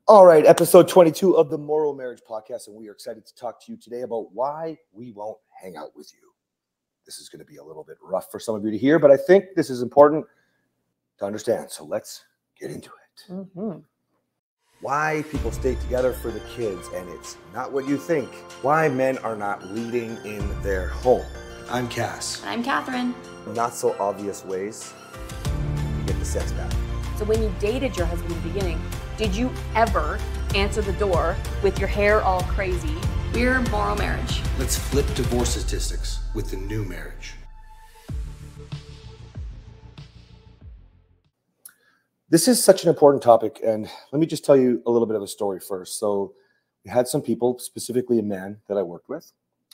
All right, episode 22 of the MorrowMarriage podcast, and we are excited to talk to you today about why we won't hang out with you. This is going to be a little bit rough for some of you to hear, but I think this is important to understand. So let's get into it. Mm-hmm. Why people stay together for the kids, and it's not what you think. Why men are not leading in their home. I'm Cass. I'm Kathryn. Not so obvious ways to get the sex back. So when you dated your husband in the beginning, did you ever answer the door with your hair all crazy? We're MorrowMarriage. Let's flip divorce statistics with the new marriage. This is such an important topic, and let me just tell you a little bit of a story first. So we had some people, specifically a man that I worked with,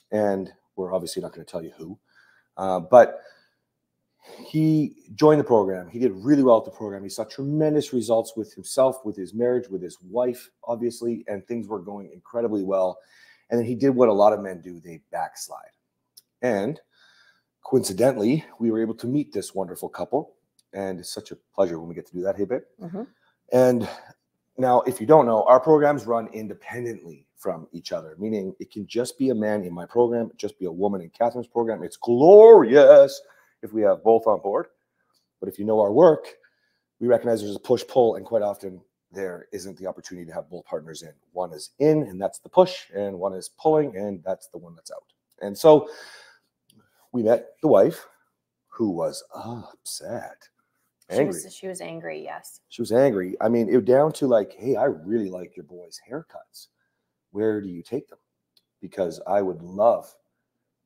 and we're obviously not going to tell you who, but he joined the program. He did really well at the program. He saw tremendous results with himself, with his marriage, with his wife, obviously, and things were going incredibly well. And then he did what a lot of men do. They backslide. And coincidentally, we were able to meet this wonderful couple. And it's such a pleasure when we get to do that. Hey, babe. Mm-hmm. And now, if you don't know, our programs run independently from each other, meaning it can just be a man in my program, just be a woman in Kathryn's program. It's glorious if we have both on board. But if you know our work, we recognize there's a push-pull, and quite often there isn't the opportunity to have both partners in. One is in, and that's the push, and one is pulling, and that's the one that's out. And so we met the wife, who was upset, angry. She was angry, yes. She was angry. I mean, it was down to like, hey, I really like your boys' haircuts. Where do you take them? Because I would love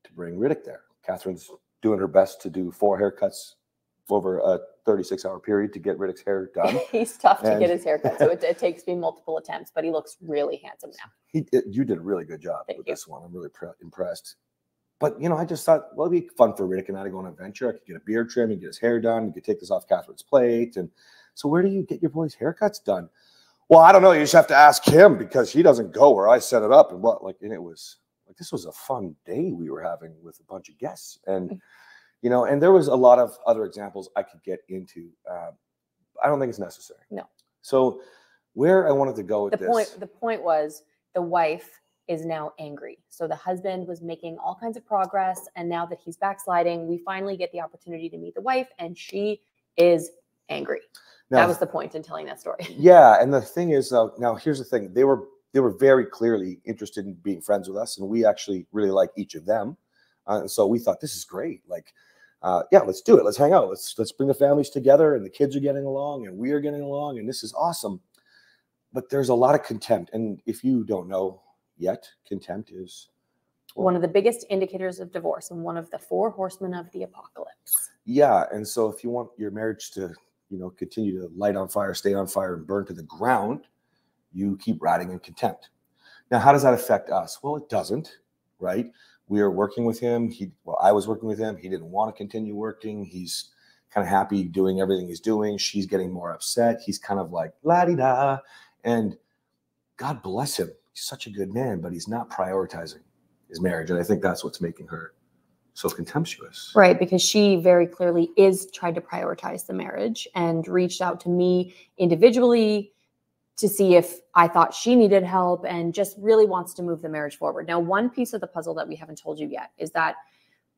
to bring Riddick there. Kathryn's doing her best to do 4 haircuts over a 36-hour period to get Riddick's hair done. He's tough to get his haircut, so it takes me multiple attempts, but he looks really handsome now. You did a really good job with this one. I'm really impressed. But, you know, I just thought, well, it'd be fun for Riddick and I to go on an adventure. I could get a beard trim and get his hair done. You could take this off Kathryn's plate. And so where do you get your boys' haircuts done? Well, I don't know. You just have to ask him because he doesn't go where I set it up. And and it was like, this was a fun day we were having with a bunch of guests. And, you know, and there was a lot of other examples I could get into. I don't think it's necessary. No. So where I wanted to go with the point was the wife is now angry. So the husband was making all kinds of progress, and now that he's backsliding, we finally get the opportunity to meet the wife, and she is angry. Now, that was the point in telling that story. Yeah, and the thing is, now here's the thing: they were very clearly interested in being friends with us, and we actually really like each of them. And so we thought, this is great. Like, yeah, let's do it. Let's hang out. Let's bring the families together, and the kids are getting along, and we are getting along, and this is awesome. But there's a lot of contempt, and if you don't know yet, contempt is one of the biggest indicators of divorce and one of the 4 horsemen of the apocalypse. Yeah, and so if you want your marriage to, you know, continue to light on fire, stay on fire, and burn to the ground, you keep riding in contempt. Now, how does that affect us? Well, it doesn't, right? We are working with him. I was working with him. He didn't want to continue working. He's kind of happy doing everything he's doing. She's getting more upset. He's kind of like la-di-da. And God bless him. He's such a good man, but he's not prioritizing his marriage. And I think that's what's making her so contemptuous. Right, because she very clearly is trying to prioritize the marriage and reached out to me individually to see if I thought she needed help and just really wants to move the marriage forward. Now, one piece of the puzzle that we haven't told you yet is that,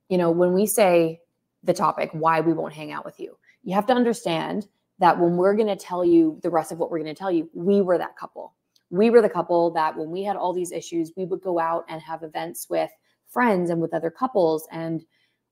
you know, when we say the topic, why we won't hang out with you, you have to understand that when we're going to tell you the rest of what we're going to tell you, we were that couple. We were the couple that when we had all these issues, we would go out and have events with friends and with other couples. And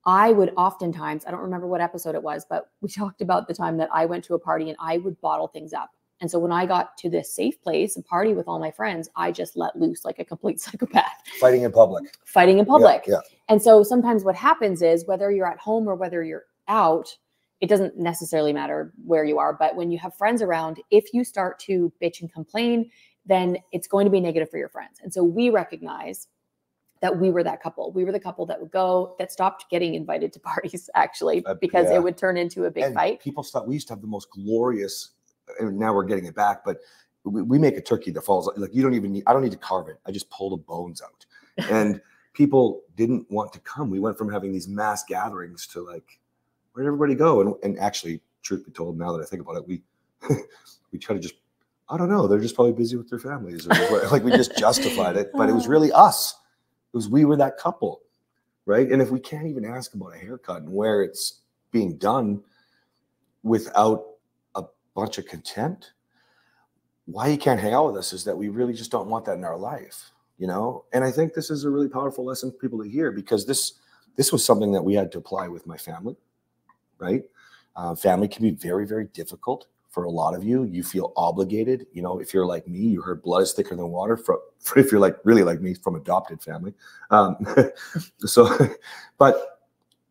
I would oftentimes, I don't remember what episode it was, but we talked about the time that I went to a party and I would bottle things up. And so when I got to this safe place and party with all my friends, I just let loose like a complete psychopath. Fighting in public. Fighting in public. Yeah. And so sometimes what happens is whether you're at home or whether you're out, it doesn't necessarily matter where you are. But when you have friends around, if you start to bitch and complain, then it's going to be negative for your friends. And so we recognize that we were that couple. We were the couple that would go, that stopped getting invited to parties, actually, because it would turn into a big fight. People stopped. We used to have the most glorious, and now we're getting it back, but we make a turkey that falls, like I don't need to carve it. I just pull the bones out. And people didn't want to come. We went from having these mass gatherings to like, where'd everybody go? And actually, truth be told, now that I think about it, we try to just I don't know. They're just probably busy with their families. Or like we just justified it, but it was really us. It was we were that couple, right? And if we can't even ask about a haircut and where it's being done without a bunch of contempt, why you can't hang out with us is that we really just don't want that in our life, you know? And I think this is a really powerful lesson for people to hear, because this was something that we had to apply with my family, right? Family can be very, very difficult. For a lot of you, you feel obligated. You know, if you're like me, you heard blood is thicker than water. If you're like really like me, from adopted family. But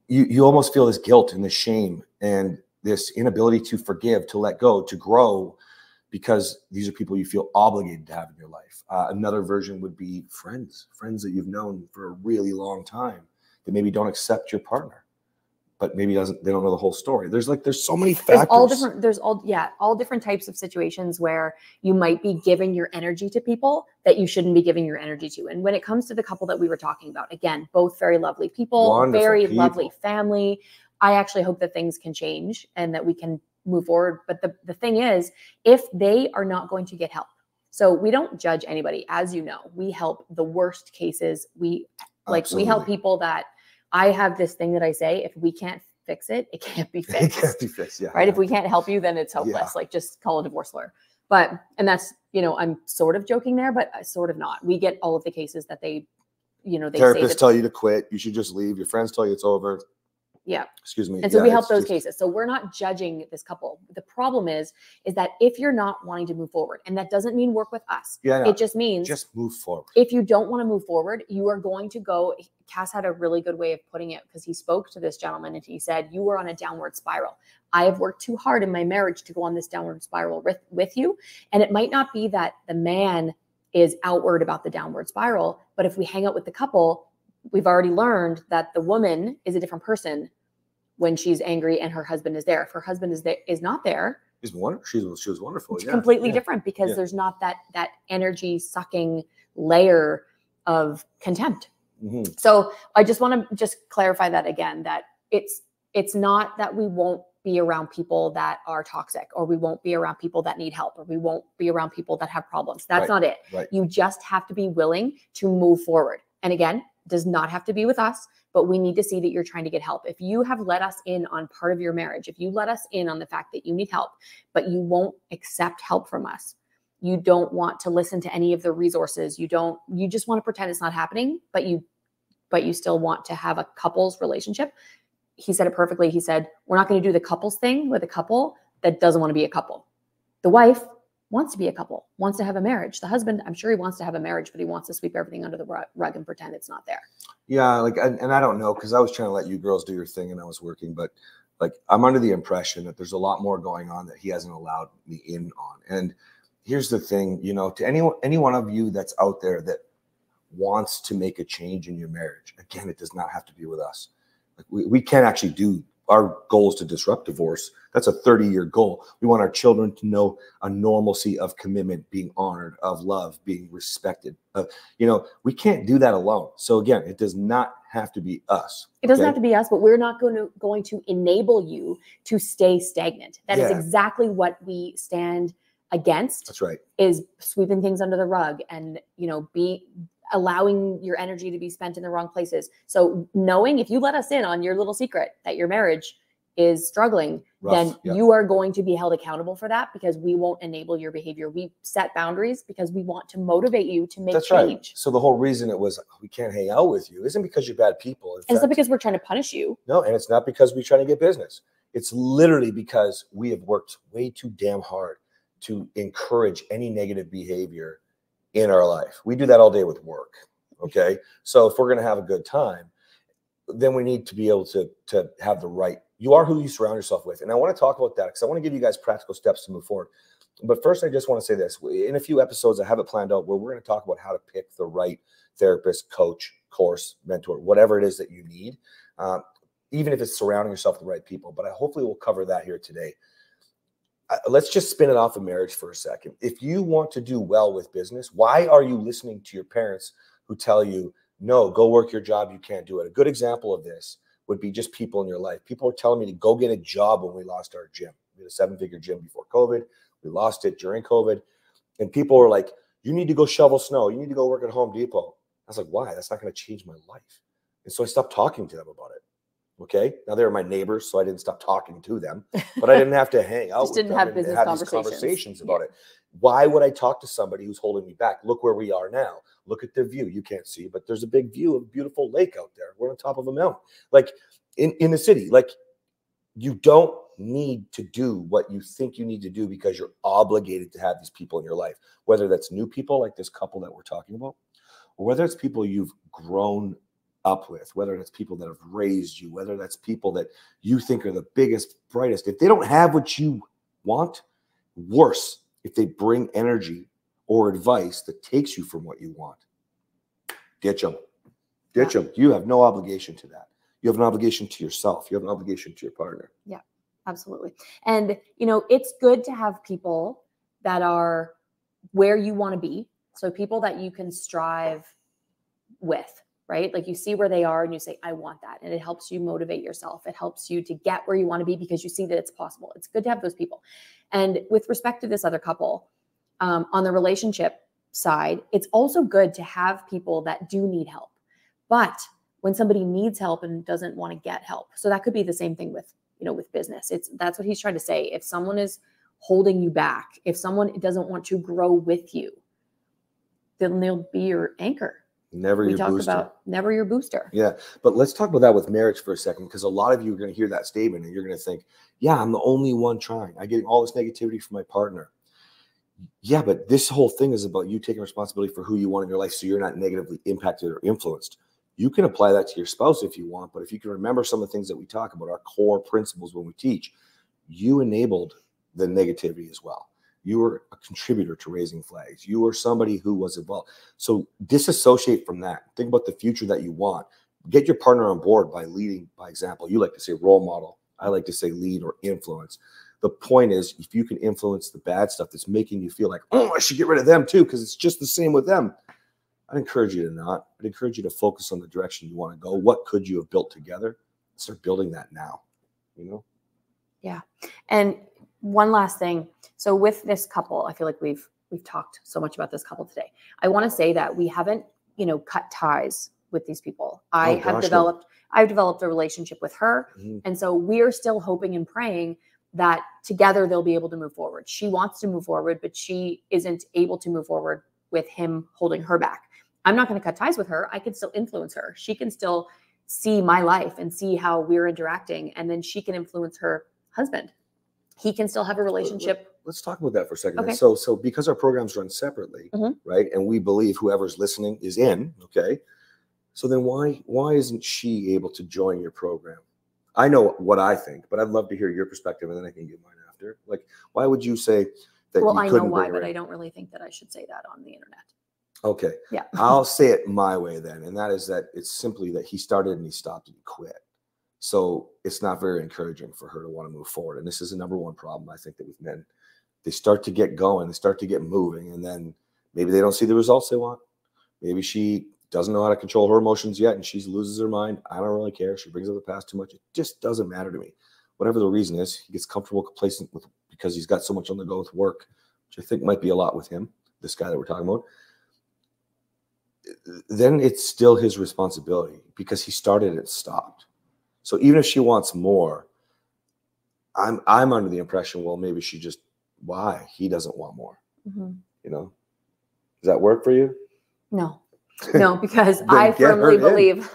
you almost feel this guilt and this shame and this inability to forgive, to let go, to grow, because these are people you feel obligated to have in your life. Another version would be friends that you've known for a really long time that maybe don't accept your partner, but maybe they don't know the whole story. There's so many factors. There's all different types of situations where you might be giving your energy to people that you shouldn't be giving your energy to. And when it comes to the couple that we were talking about, again, both very lovely people, Wonderful very people. lovely family. I actually hope that things can change and that we can move forward. But the thing is, if they are not going to get help, so we don't judge anybody, as you know, we help the worst cases. We help people that, I have this thing that I say, if we can't fix it, it can't be fixed. It can't be fixed, yeah. Right? If we can't help you, then it's hopeless. Yeah. Like, just call a divorce lawyer. And that's, I'm sort of joking there, but sort of not. We get all of the cases that they Therapists tell you to quit. You should just leave. Your friends tell you it's over. Yeah. Excuse me. And so we help those cases. So we're not judging this couple. The problem is that if you're not wanting to move forward, and that doesn't mean work with us. Yeah, no, it just means just move forward. If you don't want to move forward, you are going to go. Cass had a really good way of putting it, because he spoke to this gentleman and he said, you were on a downward spiral. I have worked too hard in my marriage to go on this downward spiral with you. And it might not be that the man is outward about the downward spiral, but if we hang out with the couple, we've already learned that the woman is a different person when she's angry and her husband is there. If her husband is not there, she was wonderful. It's completely different, because there's not that energy sucking layer of contempt. Mm-hmm. So I just want to just clarify that again, that it's not that we won't be around people that are toxic, or we won't be around people that need help, or we won't be around people that have problems. That's not it. Right. You just have to be willing to move forward. And again, does not have to be with us, but we need to see that you're trying to get help. If you have let us in on part of your marriage, if you let us in on the fact that you need help, but you won't accept help from us, you don't want to listen to any of the resources, you just want to pretend it's not happening, but you still want to have a couple's relationship. He said it perfectly. He said, we're not going to do the couples thing with a couple that doesn't want to be a couple. The wife wants to be a couple, wants to have a marriage. The husband, I'm sure he wants to have a marriage, but he wants to sweep everything under the rug and pretend it's not there. Yeah, and I don't know, because I was trying to let you girls do your thing and I was working, but I'm under the impression that there's a lot more going on that he hasn't allowed me in on. And here's the thing, to any one of you that's out there that wants to make a change in your marriage, again, it does not have to be with us. We can't actually do. Our goal is to disrupt divorce. That's a 30-year goal. We want our children to know a normalcy of commitment, being honored, of love, being respected. We can't do that alone. So again, it does not have to be us. It doesn't have to be us, but we're not going to enable you to stay stagnant. That is exactly what we stand against. That's right. Is sweeping things under the rug and, allowing your energy to be spent in the wrong places. So knowing, if you let us in on your little secret that your marriage is struggling, then you are going to be held accountable for that, because we won't enable your behavior. We set boundaries because we want to motivate you to make change. Right. So the whole reason it was we can't hang out with you isn't because you're bad people. And it's not because we're trying to punish you. No, and it's not because we're trying to get business. It's literally because we have worked way too damn hard to encourage any negative behavior in our life. We do that all day with work. Okay. So if we're going to have a good time, then we need to be able to have the right, you are who you surround yourself with. And I want to talk about that because I want to give you guys practical steps to move forward. But first, I just want to say this. In a few episodes, I have it planned out where we're going to talk about how to pick the right therapist, coach, course, mentor, whatever it is that you need, even if it's surrounding yourself with the right people. But hopefully we'll cover that here today. Let's just spin it off of marriage for a second. If you want to do well with business, why are you listening to your parents who tell you, no, go work your job, you can't do it? A good example of this would be just people in your life. People are telling me to go get a job when we lost our gym. We had a 7-figure gym before COVID. We lost it during COVID. And people are like, you need to go shovel snow. You need to go work at Home Depot. I was like, why? That's not going to change my life. And so I stopped talking to them about it. Okay. Now they were my neighbors, so I didn't stop talking to them, but I didn't have to hang out with them and have these conversations about it. Why would I talk to somebody who's holding me back? Look where we are now. Look at the view. You can't see, but there's a big view of a beautiful lake out there. We're on top of a mountain, like in the city. Like, you don't need to do what you think you need to do because you're obligated to have these people in your life, whether that's new people like this couple that we're talking about, or whether it's people you've grown up with, whether it's people that have raised you, whether that's people that you think are the biggest, brightest. If they don't have what you want, worse, if they bring energy or advice that takes you from what you want, ditch them. Ditch them. You have no obligation to that. You have an obligation to yourself. You have an obligation to your partner. Yeah, absolutely. And, it's good to have people that are where you want to be. So people that you can strive with, right? Like, you see where they are and you say, I want that. And it helps you motivate yourself. It helps you to get where you want to be because you see that it's possible. It's good to have those people. And with respect to this other couple, on the relationship side, it's also good to have people that do need help. But when somebody needs help and doesn't want to get help, so that could be the same thing with, with business. That's what he's trying to say. If someone is holding you back, if someone doesn't want to grow with you, then they'll be your anchor. Never your booster. Never your booster. Yeah. But let's talk about that with marriage for a second, because a lot of you are going to hear that statement and you're going to think, yeah, I'm the only one trying. I get all this negativity from my partner. Yeah, but this whole thing is about you taking responsibility for who you want in your life so you're not negatively impacted or influenced. You can apply that to your spouse if you want, but if you can remember some of the things that we talk about, our core principles when we teach, you enabled the negativity as well. You were a contributor to raising flags. You were somebody who was involved. So disassociate from that. Think about the future that you want. Get your partner on board by leading by example. You like to say role model. I like to say lead or influence. The point is, if you can influence the bad stuff that's making you feel like, oh, I should get rid of them too, because it's just the same with them. I'd encourage you to not. I'd encourage you to focus on the direction you want to go. What could you have built together? Start building that now, Yeah. And one last thing. So with this couple, I feel like we've talked so much about this couple today. I want to say that we haven't, cut ties with these people. I've developed a relationship with her. Mm-hmm. And so we're still hoping and praying that together they'll be able to move forward. She wants to move forward, but she isn't able to move forward with him holding her back. I'm not going to cut ties with her. I can still influence her. She can still see my life and see how we're interacting. And then she can influence her husband. He can still have a relationship. Let's talk about that for a second. Okay. So because our programs run separately, right? And we believe whoever's listening is in, okay? So then why isn't she able to join your program? I know what I think, but I'd love to hear your perspective and then I can give mine after. Like, why would you say that you couldn't bring her in? Well, I know why, but I don't really think that I should say that on the internet. Okay. Yeah. I'll say it my way then. And that is that it's simply that he started and he stopped and he quit. So it's not very encouraging for her to want to move forward. And this is the number one problem, I think, that with men. They start to get going, they start to get moving, and then maybe they don't see the results they want. Maybe she doesn't know how to control her emotions yet and she loses her mind. I don't really care. She brings up the past too much. It just doesn't matter to me. Whatever the reason is, he gets comfortable, complacent because he's got so much on the go with work, which I think might be a lot with him, this guy that we're talking about. Then it's still his responsibility because he started and stopped. So even if she wants more, I'm under the impression, well, maybe she just, why? He doesn't want more. Mm-hmm. Does that work for you? No, because I firmly believe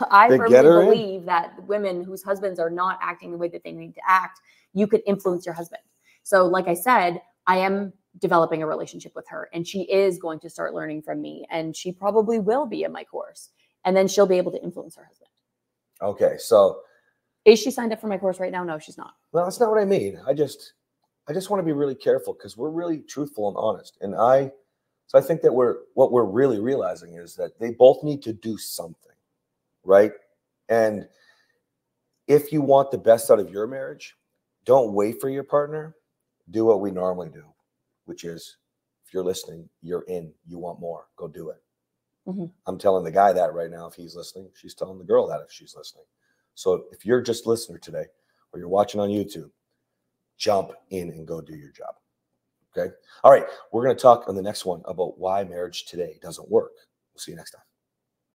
that women whose husbands are not acting the way that they need to act, you could influence your husband. So like I said, I am developing a relationship with her and she is going to start learning from me and she probably will be in my course and then she'll be able to influence her husband. Okay. So is she signed up for my course right now? No, she's not. Well, that's not what I mean. I just want to be really careful because we're really truthful and honest. And I think that what we're really realizing is that they both need to do something, right? And if you want the best out of your marriage, don't wait for your partner. Do what we normally do, which is, if you're listening, you're in, you want more, go do it. Mm-hmm. I'm telling the guy that right now, if he's listening, she's telling the girl that if she's listening. So if you're just a listener today or you're watching on YouTube, jump in and go do your job. Okay. All right. We're going to talk on the next one about why marriage today doesn't work. We'll see you next time.